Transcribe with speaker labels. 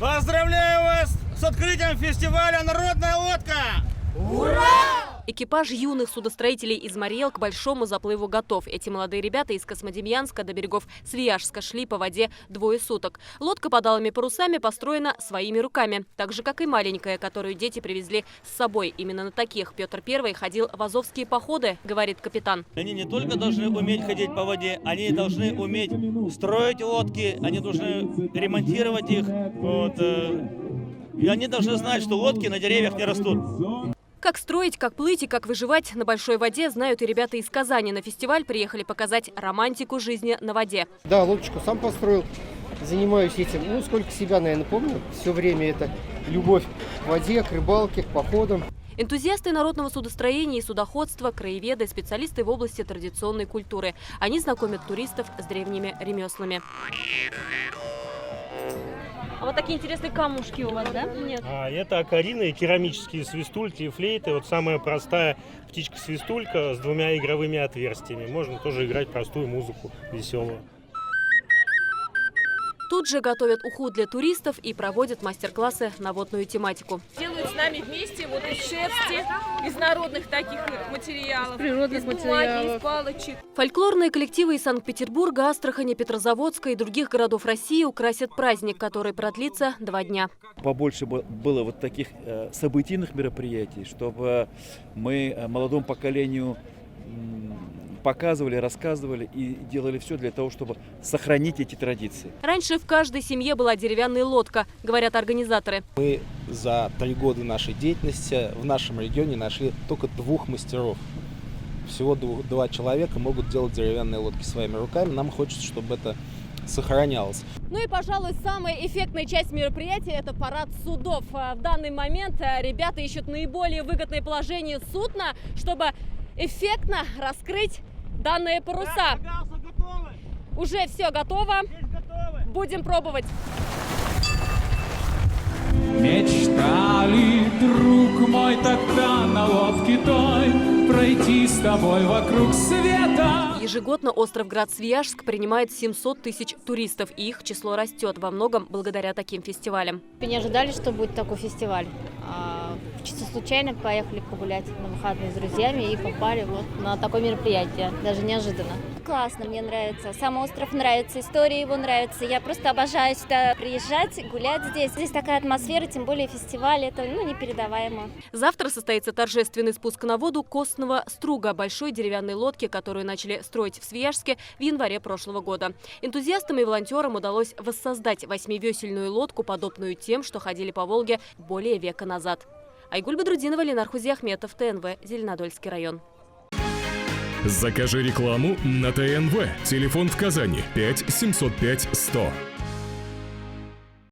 Speaker 1: Поздравляю вас с открытием фестиваля «Народная лодка».
Speaker 2: Ура!
Speaker 3: Экипаж юных судостроителей Измаил к большому заплыву готов. Эти молодые ребята из Космодемьянска до берегов Свияжска шли по воде 2 суток. Лодка под алыми парусами построена своими руками. Так же, как и маленькая, которую дети привезли с собой. Именно на таких Петр I ходил в азовские походы, говорит капитан.
Speaker 1: Они не только должны уметь ходить по воде, они должны уметь строить лодки, они должны ремонтировать их. И они должны знать, что лодки на деревьях не растут.
Speaker 3: Как строить, как плыть и как выживать на большой воде знают и ребята из Казани. На фестиваль приехали показать романтику жизни на воде.
Speaker 4: Да, лодочку сам построил, занимаюсь этим. Сколько себя, наверное, помню. Все время это любовь к воде, к рыбалке, к походам.
Speaker 3: Энтузиасты народного судостроения и судоходства, краеведы, специалисты в области традиционной культуры. Они знакомят туристов с древними ремеслами. А вот такие интересные камушки у вас, да? Нет.
Speaker 5: Это окарины, керамические свистульки и флейты. Вот самая простая птичка-свистулька с 2 игровыми отверстиями. Можно тоже играть простую музыку, веселую.
Speaker 3: Тут же готовят уху для туристов и проводят мастер-классы на водную тематику.
Speaker 2: Делают с нами вместе вот из шерсти, из народных таких материалов,
Speaker 6: природных материалов,
Speaker 2: из палочек.
Speaker 3: Фольклорные коллективы из Санкт-Петербурга, Астрахани, Петрозаводска и других городов России украсят праздник, который продлится 2 дня.
Speaker 7: Побольше было вот таких событийных мероприятий, чтобы мы молодому поколению показывали, рассказывали и делали все для того, чтобы сохранить эти традиции.
Speaker 3: Раньше в каждой семье была деревянная лодка, говорят организаторы.
Speaker 8: Мы за 3 года нашей деятельности в нашем регионе нашли только 2 мастеров. Всего 2 человека могут делать деревянные лодки своими руками. Нам хочется, чтобы это сохранялось.
Speaker 3: Ну и, пожалуй, самая эффектная часть мероприятия – это парад судов. В данный момент ребята ищут наиболее выгодное положение судна, чтобы эффектно раскрыть данные паруса. Уже все готово. Будем пробовать.
Speaker 9: Мечтали, друг мой, тогда на лодке той пройти с тобой вокруг света.
Speaker 3: Ежегодно остров Град-Свияжск принимает 700 тысяч туристов, и их число растет во многом благодаря таким фестивалям.
Speaker 10: Мы не ожидали, что будет такой фестиваль. Чисто случайно поехали погулять на выходные с друзьями и попали вот на такое мероприятие, даже неожиданно.
Speaker 11: Классно, мне нравится. Сам остров нравится, история его нравится. Я просто обожаю сюда приезжать, гулять здесь. Здесь такая атмосфера, тем более фестиваль, это непередаваемо.
Speaker 3: Завтра состоится торжественный спуск на воду Костного струга, большой деревянной лодки, которую начали строить в Свияжске в январе прошлого года. Энтузиастам и волонтерам удалось воссоздать 8-весельную лодку, подобную тем, что ходили по Волге более века назад. Айгуль Бадрудинова, Ленар Хузиахметов, ТНВ, Зеленодольский район.
Speaker 12: Закажи рекламу на ТНВ. Телефон в Казани 5 705 100.